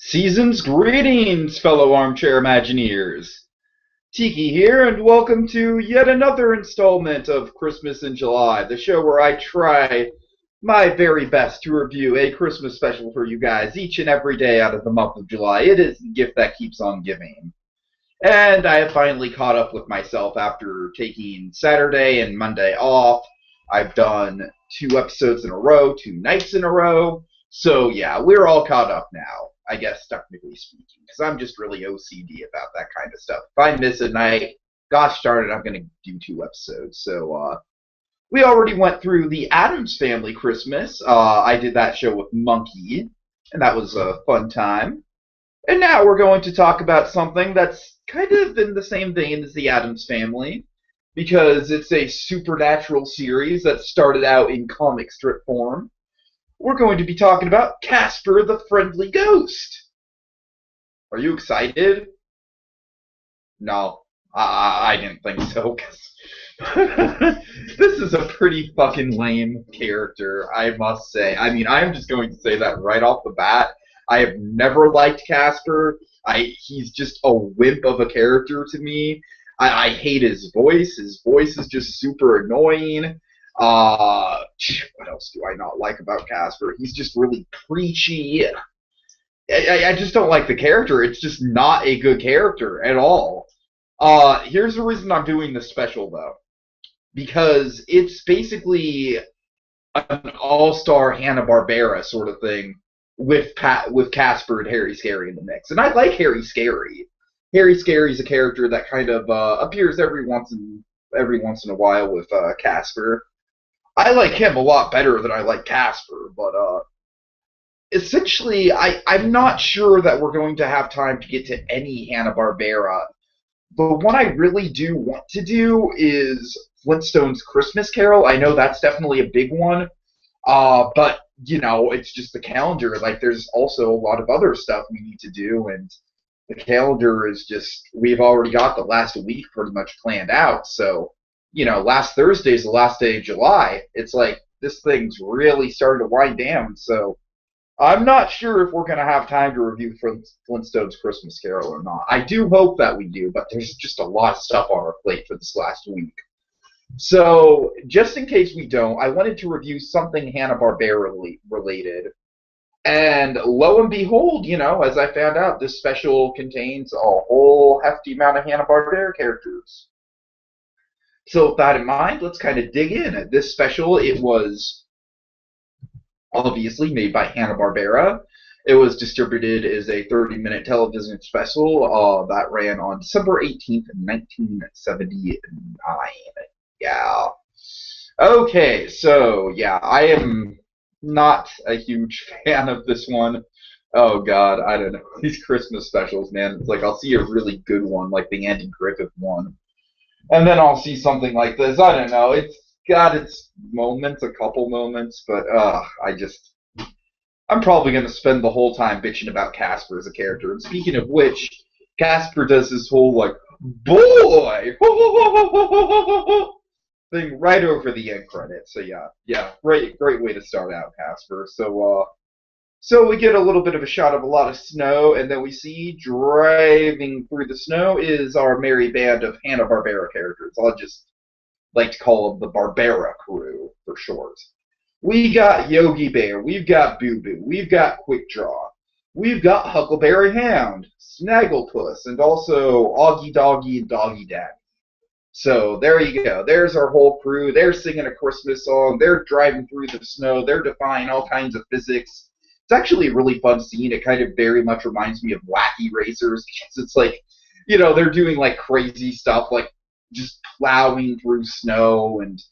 Season's greetings, fellow armchair Imagineers. Tiki here, and welcome to yet another installment of Christmas in July, the show where I try my very best to review a Christmas special for you guys each and every day out of the month of July. It is the gift that keeps on giving. And I have finally caught up with myself after taking Saturday and Monday off. I've done 2 episodes in a row, 2 nights in a row. So yeah, we're all caught up now, I guess, technically speaking, because I'm just really OCD about that kind of stuff. If I miss a night, gosh darn it, I'm going to do 2 episodes. So we already went through the Addams Family Christmas. I did that show with Monkey, and that was a fun time. And now we're going to talk about something that's kind of in the same vein as the Addams Family, because it's a supernatural series that started out in comic strip form. We're going to be talking about Casper the Friendly Ghost. Are you excited? No, I didn't think so. This is a pretty fucking lame character, I must say. I mean, I'm just going to say that right off the bat. I have never liked Casper. He's just a wimp of a character to me. I hate his voice. His voice is just super annoying. What else do I not like about Casper? He's just really preachy. I just don't like the character. It's just not a good character at all. Here's the reason I'm doing this special, though. Because it's basically an all-star Hanna-Barbera sort of thing with Casper and Harry Scary in the mix. And I like Harry Scary. Harry Scary's a character that kind of appears every once in a while with Casper. I like him a lot better than I like Casper, but essentially, I'm not sure that we're going to have time to get to any Hanna-Barbera. The one I really do want to do is Flintstone's Christmas Carol. I know that's definitely a big one, but, you know, it's just the calendar. Like, there's also a lot of other stuff we need to do, and the calendar is just, we've already got the last week pretty much planned out, so, you know, last Thursday is the last day of July. It's like, this thing's really starting to wind down, so I'm not sure if we're going to have time to review Flintstone's Christmas Carol or not. I do hope that we do, but there's just a lot of stuff on our plate for this last week. So, just in case we don't, I wanted to review something Hanna-Barbera related. And lo and behold, you know, as I found out, this special contains a whole hefty amount of Hanna-Barbera characters. So with that in mind, let's kind of dig in. This special, it was obviously made by Hanna-Barbera. It was distributed as a 30-minute television special that ran on December 18th, 1979. Yeah. Okay, so, yeah, I am not a huge fan of this one. Oh, God, I don't know. These Christmas specials, man. It's like I'll see a really good one, like the Andy Griffith one. And then I'll see something like this. I don't know. It's got its moments, a couple moments, but I'm probably going to spend the whole time bitching about Casper as a character. And speaking of which, Casper does this whole, like, boy thing right over the end credits. So yeah, great way to start out, Casper. So we get a little bit of a shot of a lot of snow, and then we see driving through the snow is our merry band of Hanna-Barbera characters. I'll just like to call them the Barbera crew for short. We got Yogi Bear, we've got Boo Boo, we've got Quick Draw, we've got Huckleberry Hound, Snagglepuss, and also Augie Doggy and Doggy Daddy. So there you go. There's our whole crew. They're singing a Christmas song. They're driving through the snow. They're defying all kinds of physics. It's actually a really fun scene. It kind of very much reminds me of Wacky Racers, because it's like, you know, they're doing like crazy stuff, like just plowing through snow and,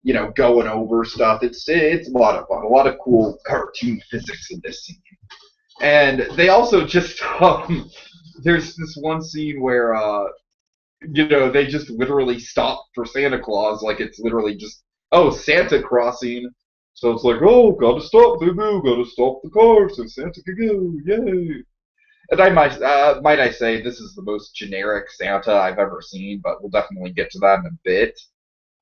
you know, going over stuff. It's a lot of fun, a lot of cool cartoon physics in this scene. And they also just there's this one scene where you know, they just literally stop for Santa Claus, like it's literally just, oh, Santa crossing. So it's like, oh, gotta stop, boo-boo, gotta stop the car so Santa can go, yay. And might I say, this is the most generic Santa I've ever seen, but we'll definitely get to that in a bit.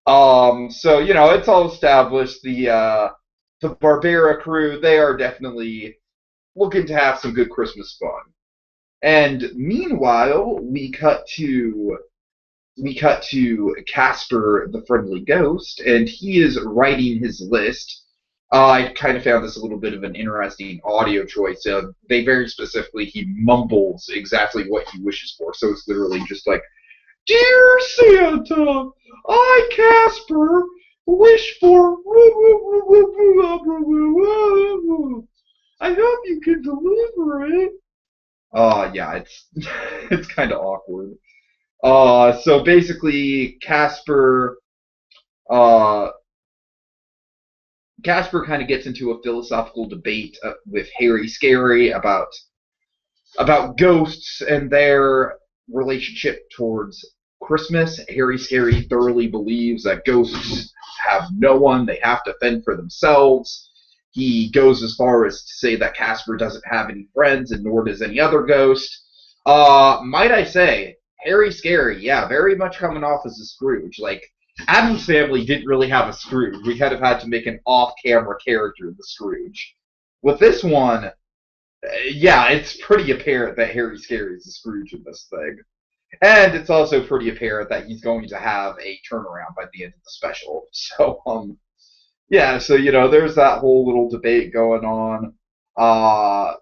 So, you know, it's all established, the Barbera crew, they are definitely looking to have some good Christmas fun. And meanwhile, we cut to Casper, the friendly ghost, and he is writing his list. I kind of found this a little bit of an interesting audio choice. They very specifically, he mumbles exactly what he wishes for. So it's literally just like, "Dear Santa, I, Casper, wish for. I hope you can deliver it." Yeah, it's it's kind of awkward. So basically, uh, Casper kind of gets into a philosophical debate with Harry Scary about ghosts and their relationship towards Christmas. Harry Scary thoroughly believes that ghosts have no one; they have to fend for themselves. He goes as far as to say that Casper doesn't have any friends, and nor does any other ghost. Might I say, Harry Scary, yeah, very much coming off as a Scrooge. Like, Adam's family didn't really have a Scrooge. We kind of had to make an off-camera character of the Scrooge. With this one, yeah, it's pretty apparent that Harry Scary is the Scrooge in this thing. And it's also pretty apparent that he's going to have a turnaround by the end of the special. So, yeah, so, there's that whole little debate going on. Uh,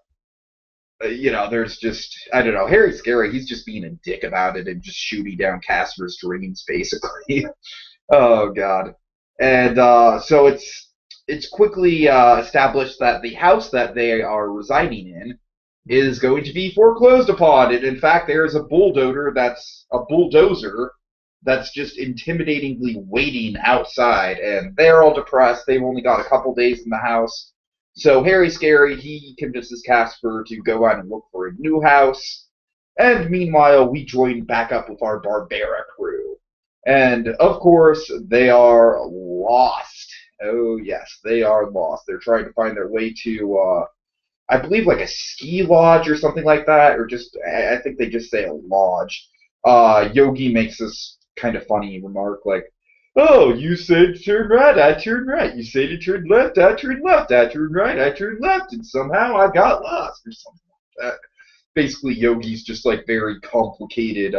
there's just, I don't know, Harry Scary, he's just being a dick about it and just shooting down Casper's dreams, basically. Oh, God. And so it's quickly established that the house that they are residing in is going to be foreclosed upon. And in fact, there is a bulldozer that's just intimidatingly waiting outside, and they're all depressed. They've only got a couple days in the house. So Harry Scary, he convinces Casper to go out and look for a new house. And meanwhile, we join back up with our Barbera crew. And of course, they are lost. Oh yes, they are lost. They're trying to find their way to, I believe, like a ski lodge or something like that, or just, I think they just say a lodge. Yogi makes this kind of funny remark like, "Oh, you said turn right, I turned right. You said to turn left, I turned left. I turned right, I turned left, and somehow I got lost," or something like that. Basically, Yogi's just like very complicated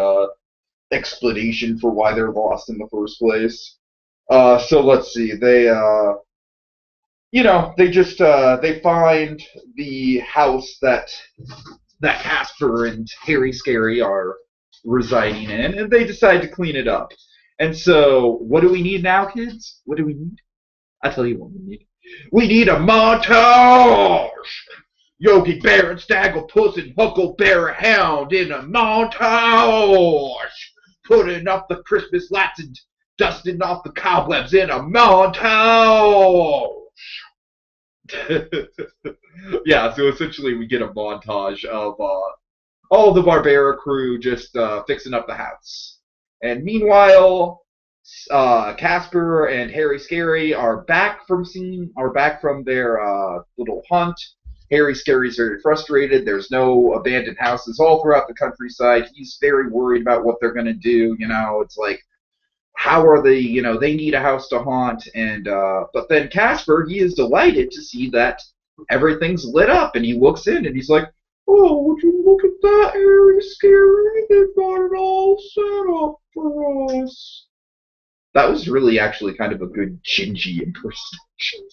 explanation for why they're lost in the first place. So let's see. They just they find the house that Casper and Harry Scary are residing in, and they decide to clean it up. And so, what do we need now, kids? What do we need? I'll tell you what we need. We need a montage! Yogi Bear and Snagglepuss and Huckleberry Hound in a montage! Putting up the Christmas lights and dusting off the cobwebs in a montage! Yeah, so essentially we get a montage of all the Barbera crew just fixing up the house. And meanwhile, Casper and Harry Scary are back from their little hunt. Harry Scary's very frustrated. There's no abandoned houses all throughout the countryside. He's very worried about what they're going to do. It's like, how are they, they need a house to haunt. And but then Casper, he is delighted to see that everything's lit up, and he looks in and he's like, "Oh, would you look at that, Harry Scary? They've got it all set up for us." That was really actually kind of a good Gingy impersonation.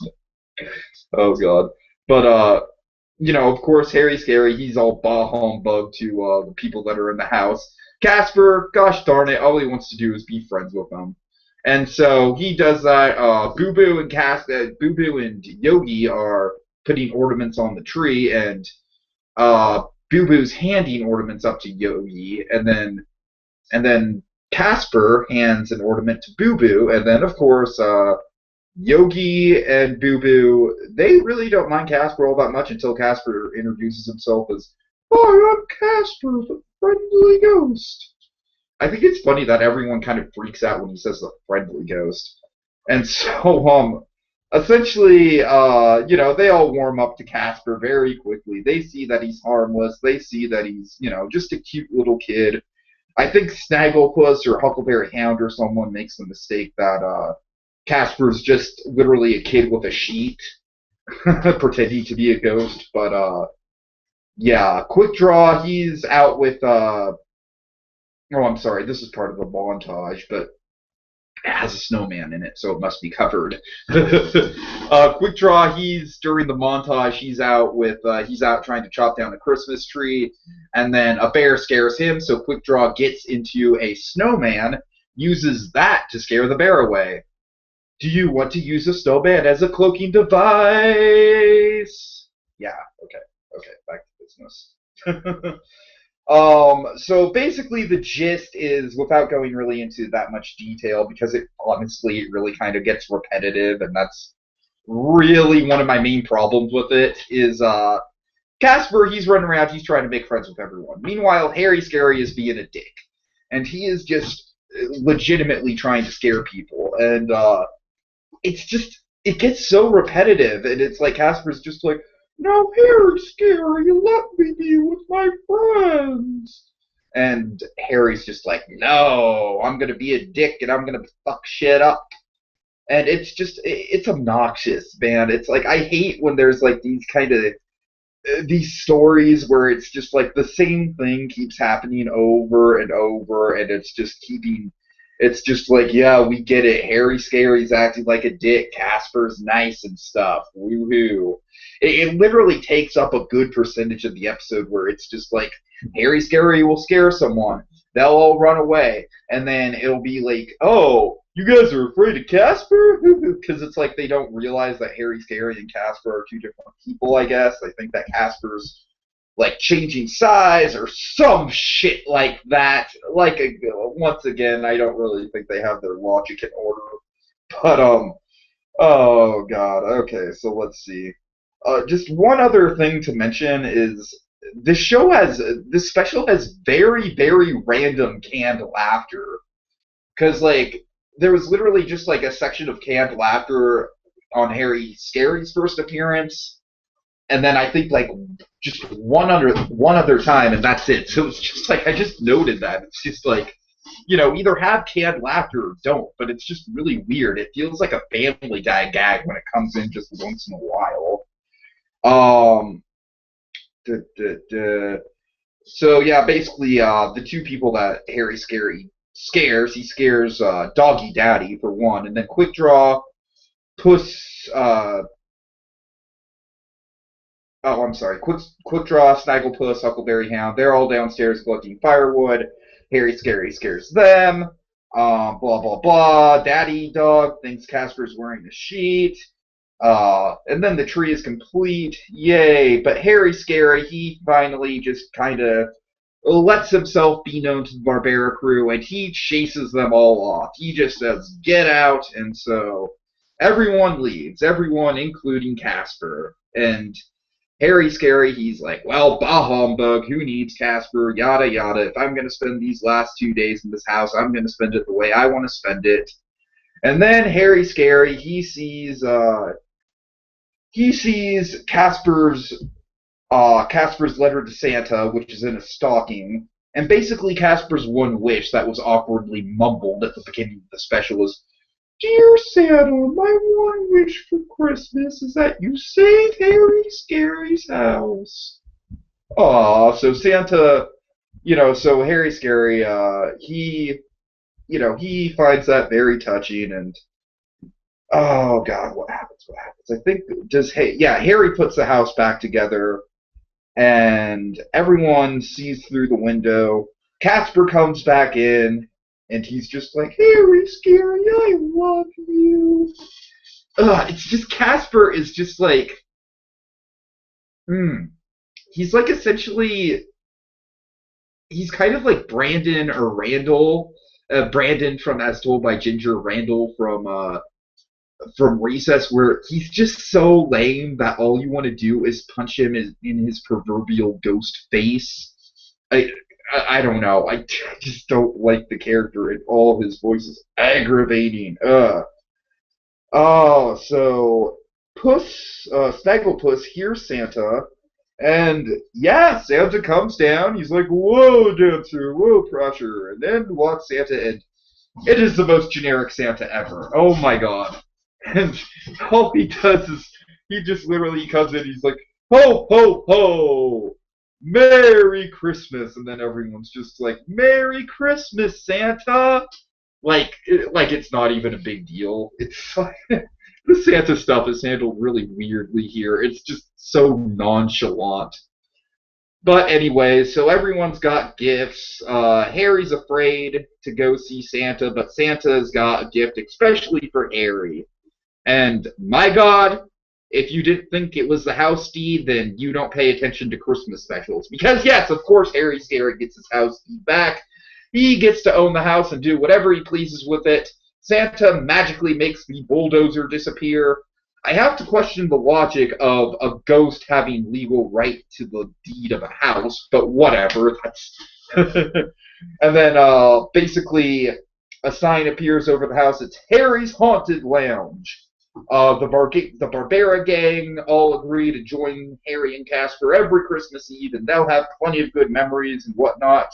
Oh god. But of course, Harry Scary, he's all bah humbug to the people that are in the house. Casper, gosh darn it, all he wants to do is be friends with them. And so he does that. Boo Boo and Yogi are putting ornaments on the tree, and Boo Boo's handing ornaments up to Yogi, and then Casper hands an ornament to Boo Boo, and then of course Yogi and Boo Boo, they really don't mind Casper all that much until Casper introduces himself as, "Hi, I'm Casper, the friendly ghost." I think it's funny that everyone kind of freaks out when he says the friendly ghost. And so, essentially, they all warm up to Casper very quickly. They see that he's harmless. They see that he's, just a cute little kid. I think Snagglepuss or Huckleberry Hound or someone makes the mistake that Casper's just literally a kid with a sheet pretending to be a ghost. But yeah, Quick Draw, he's out with oh, I'm sorry, this is part of the montage, but it has a snowman in it, so it must be covered. Quick Draw, he's during the montage, he's out trying to chop down a Christmas tree, and then a bear scares him, so Quick Draw gets into a snowman, uses that to scare the bear away. Do you want to use a snowman as a cloaking device? Yeah, okay, back to business. So basically the gist is, without going really into that much detail, because it really kind of gets repetitive, and that's really one of my main problems with it, is Casper, he's running around, he's trying to make friends with everyone. Meanwhile, Harry Scary is being a dick. And he is just legitimately trying to scare people. And it's just, it gets so repetitive, and it's like Casper's just like, no, Harry, Scary, let me be with my friends. And Harry's just like, no, I'm gonna be a dick and I'm gonna fuck shit up. And it's just, it's obnoxious, man. It's like, I hate when there's like these kind of these stories where it's just like the same thing keeps happening over and over, and it's just like, yeah, we get it. Harry Scary's acting like a dick. Casper's nice and stuff. Woohoo. It literally takes up a good percentage of the episode where it's just like Harry Scary will scare someone. They'll all run away. And then it'll be like, oh, you guys are afraid of Casper? Because it's like they don't realize that Harry Scary and Casper are two different people, I guess. They think that Casper's like changing size or some shit like that. Like, once again, I don't really think they have their logic in order. But oh god. Okay, so let's see. Just one other thing to mention is this special has very very random canned laughter, because like there was literally just like a section of canned laughter on Harry Scary's first appearance, and then I think like just one other time, and that's it. So it's just like I just noted that it's just like, either have canned laughter or don't, but it's just really weird. It feels like a Family Guy gag when it comes in just once in a while. Um, duh, duh, duh. So yeah, basically, the two people that Harry Scary scares, he scares Doggy Daddy for one, and then Quick Draw, Puss, oh, I'm sorry. Quick Draw, Snagglepuss, Huckleberry Hound. They're all downstairs collecting firewood. Harry Scary scares them. Blah blah blah. Daddy Dog thinks Casper's wearing a sheet. And then the tree is complete. Yay! But Harry Scary, he finally just kind of lets himself be known to the Barbera crew, and he chases them all off. He just says, "Get out!" And so everyone leaves. Everyone, including Casper. And Harry Scary, he's like, well, bah humbug, who needs Casper, yada yada. If I'm going to spend these last 2 days in this house, I'm going to spend it the way I want to spend it. And then Harry Scary, he sees Casper's letter to Santa, which is in a stocking. And basically Casper's one wish that was awkwardly mumbled at the beginning of the special is, Dear Santa, my one wish for Christmas is that you save Harry Scary's house. Aw, so Santa, so Harry Scary, he finds that very touching, and oh god, what happens? What happens? I think Harry puts the house back together, and everyone sees through the window. Casper comes back in, and he's just like, Harry Scary, I love you. It's just Casper is just like, he's like essentially, he's kind of like Brandon or Randall, Brandon from As Told by Ginger, Randall from Recess, where he's just so lame that all you want to do is punch him in his proverbial ghost face. I don't know. I just don't like the character at all. His voice is aggravating. Oh, so Snagglepuss hears Santa, and yeah, Santa comes down. He's like, whoa, Dancer, whoa, Crusher, and then walks Santa, and it is the most generic Santa ever. Oh my god. And all he does is he just literally comes in, he's like, ho, ho, ho! Merry Christmas, and then everyone's just like, Merry Christmas, Santa. Like it's not even a big deal. It's like the Santa stuff is handled really weirdly here. It's just so nonchalant. But anyway, so everyone's got gifts. Harry's afraid to go see Santa, but Santa's got a gift especially for Harry. And my God, if you didn't think it was the house deed, then you don't pay attention to Christmas specials. Because yes, of course, Harry Scary gets his house deed back. He gets to own the house and do whatever he pleases with it. Santa magically makes the bulldozer disappear. I have to question the logic of a ghost having legal right to the deed of a house, but whatever. That's and then basically a sign appears over the house. It's Harry's Haunted Lounge. The Barbera gang all agree to join Harry and Casper every Christmas Eve, and they'll have plenty of good memories and whatnot.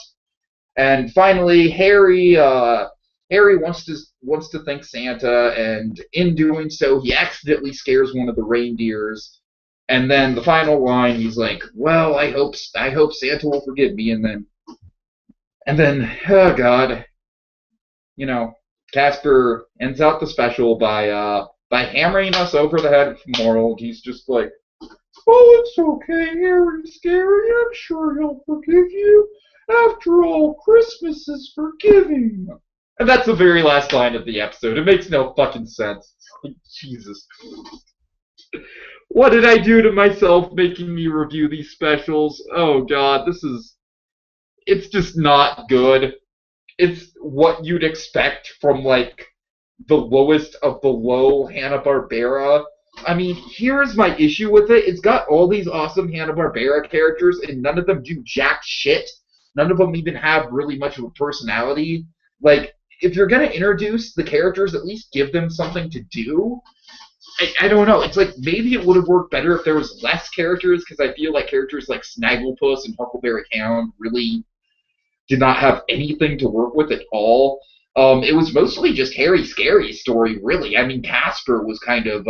And finally, Harry wants to thank Santa, and in doing so, he accidentally scares one of the reindeers. And then the final line, he's like, "Well, I hope Santa will forgive me." And then, oh God, Casper ends out the special by hammering us over the head with moral. He's just like, "Oh, it's okay, Harry Scary. I'm sure he'll forgive you. After all, Christmas is forgiving." And that's the very last line of the episode. It makes no fucking sense. Jesus. What did I do to myself making me review these specials? Oh God, it's just not good. It's what you'd expect from, like, the lowest of the low Hanna-Barbera. I mean, here's my issue with it. It's got all these awesome Hanna-Barbera characters, and none of them do jack shit. None of them even have really much of a personality. Like, if you're going to introduce the characters, at least give them something to do. I don't know. It's like maybe it would have worked better if there was less characters, because I feel like characters like Snagglepuss and Huckleberry Hound really did not have anything to work with at all. It was mostly just Harry Scary's story, really. I mean, Casper was kind of,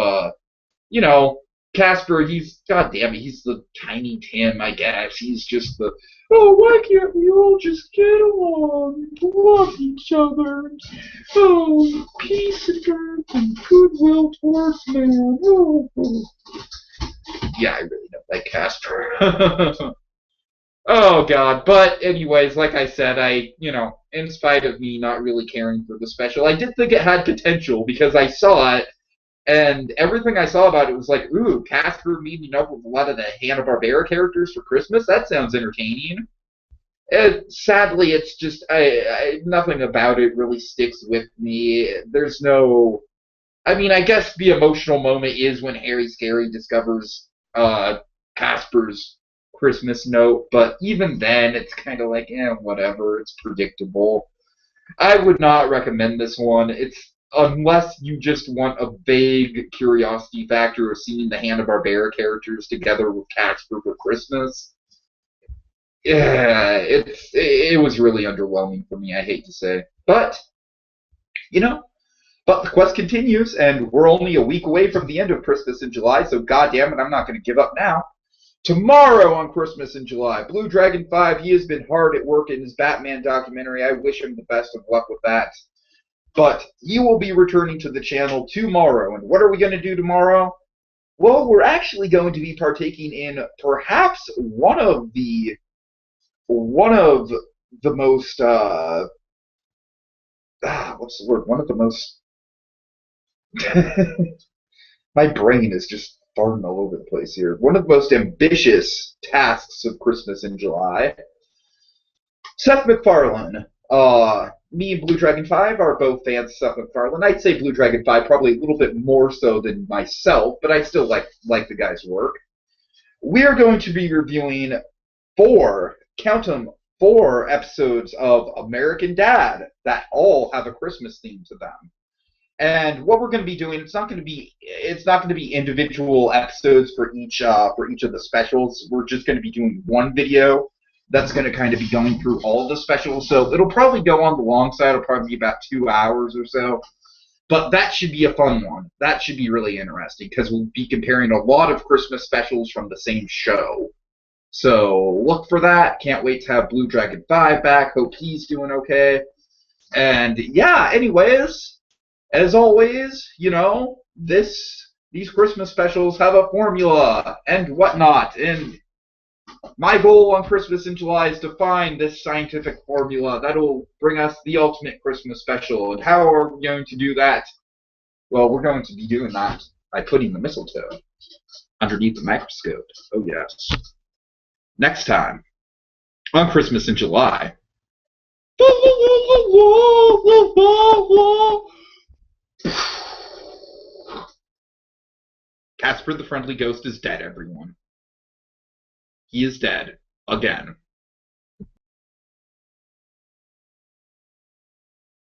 Casper, he's the Tiny Tim, I guess. He's just the, "Oh, why can't we all just get along and love each other? Oh, peace and earth and goodwill towards man." Oh. Yeah, I really don't like Casper. Oh, God. But anyways, like I said, in spite of me not really caring for the special, I did think it had potential because I saw it, and everything I saw about it was like, ooh, Casper meeting up with a lot of the Hanna-Barbera characters for Christmas? That sounds entertaining. And sadly, it's just, nothing about it really sticks with me. There's no... I mean, I guess the emotional moment is when Harry Scary discovers Casper's Christmas note, but even then, it's kind of like, whatever, it's predictable. I would not recommend this one. Unless you just want a vague curiosity factor of seeing the Hanna-Barbera characters together with Casper for Christmas. Yeah, it was really underwhelming for me, I hate to say. But the quest continues, and we're only a week away from the end of Christmas in July, so goddamn it, I'm not going to give up now. Tomorrow on Christmas in July, Blue Dragon 5, he has been hard at work in his Batman documentary. I wish him the best of luck with that. But he will be returning to the channel tomorrow. And what are we going to do tomorrow? Well, we're actually going to be partaking in perhaps one of the most, what's the word? One of the most, my brain is just farting all over the place here. One of the most ambitious tasks of Christmas in July. Seth MacFarlane. Me and Blue Dragon 5 are both fans of Seth MacFarlane. I'd say Blue Dragon 5 probably a little bit more so than myself, but I still like the guy's work. We are going to be reviewing 4 episodes of American Dad that all have a Christmas theme to them. And what we're going to be doing, it's not going to be individual episodes for each of the specials. We're just going to be doing one video that's going to kind of be going through all of the specials. So it'll probably go on the long side. It'll probably be about 2 hours or so. But that should be a fun one. That should be really interesting because we'll be comparing a lot of Christmas specials from the same show. So look for that. Can't wait to have Blue Dragon 5 back. Hope he's doing okay. And yeah, anyways, as always, these Christmas specials have a formula and whatnot. And my goal on Christmas in July is to find this scientific formula that'll bring us the ultimate Christmas special. And how are we going to do that? Well, we're going to be doing that by putting the mistletoe underneath the microscope. Oh, yes. Next time on Christmas in July. Casper the Friendly Ghost is dead, everyone. He is dead. Again.